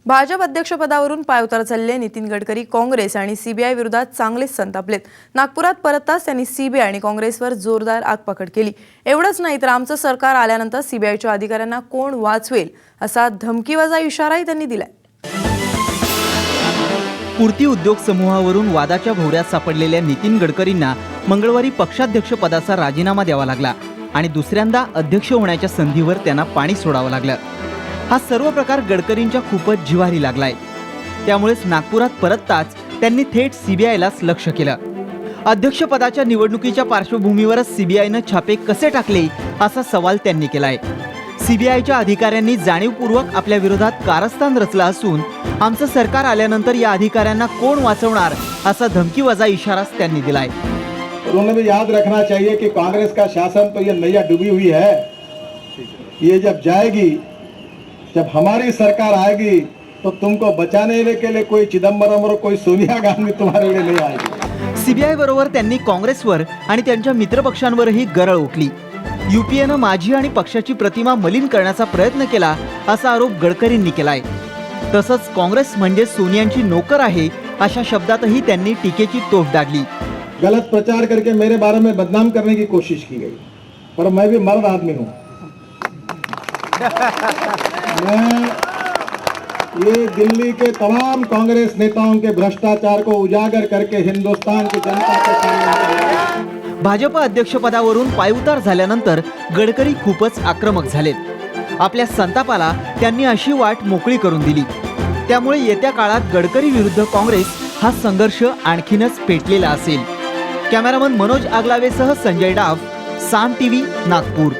भाजप अध्यक्षपदावरून पायउतार चालले नितीन गडकरी काँग्रेस आणि सीबीआय विरोधात चांगलेच संतापलेत। नागपुरात परतताच त्यांनी सीबीआय आणि काँग्रेसवर जोरदार आगपाखड केली। एवढंच नाही तर आमचं सरकार आल्यानंतर सीबीआयच्या अधिकाऱ्यांना कोण वाचवेल असा धमकीवजा इशाराही त्यांनी दिलाय। पूर्ती उद्योग समूहावरून वादाच्या भोवऱ्यात सापडलेल्या नितीन गडकरींना मंगळवारी पक्षाध्यक्ष पदाचा राजीनामा द्यावा लागला आणि दुसऱ्यांदा अध्यक्ष होण्याच्या संधीवर त्यांना पाणी सोडावं लागलं। हा सर्व प्रकार गडकरींच्या खूपच जिव्हारी लागलाय। त्यामुळेच नागपुरात परतताच त्यांनी थेट सीबीआयलाच लक्ष केलं। अध्यक्षपदाच्या निवडणुकीच्या पार्श्वभूमीवरच सीबीआयनं छापे कसे टाकले असा सवाल त्यांनी केलाय। सीबीआयच्या अधिकाऱ्यांनी जाणीवपूर्वक आपल्या विरोधात कारस्थान रचलं असून आमचं सरकार आल्यानंतर या अधिकाऱ्यांना कोण वाचवणार असा धमकीवजा इशाराच त्यांनी दिलाय। उन्होंने भी याद रखना चाहिए कि कांग्रेस का शासन तो ये नैया डूबी हुई है। ये जब जाएगी, जब हमारी सरकार आएगी तो तुमको बचाने के लिए कोई चिदंबरम और कोई सोनिया गांधी तुम्हारे लिए नहीं आएगी। सीबीआय बरोबर त्यांनी काँग्रेसवर आणि त्यांच्या मित्रपक्षांवरही गरळ ओकली। यूपीएनं माझी आणि पक्षाची प्रतिमा मलिन करण्याचा प्रयत्न केला असा आरोप गडकरींनी केलाय। तसंच काँग्रेस म्हणजे सोनियांची नोकर आहे अशा शब्दातही त्यांनी टीकेची तोफ डागली। गलत प्रचार करके मेरे बारे में बदनाम करने की कोशिश की गई, पर मैं भी मर्द आदमी हूं। मैं ये दिल्ली के तमाम कांग्रेस नेताओं के भ्रष्टाचार को उजागर करके हिंदुस्तान की जनता के सामने भाजप अध्यक्षपदावरून पायउतार झाल्यानंतर गडकरी खूपच आक्रमक झालेत। आपल्या संतापाला त्यांनी अशी वाट मोकळी करून दिली। त्यामुळे येत्या काळात गडकरी विरुद्ध काँग्रेस हा संघर्ष आणखीनच पेटलेला असेल। कॅमेरामन मनोज आगलावेसह संजय डाव, साम टीव्ही, नागपूर।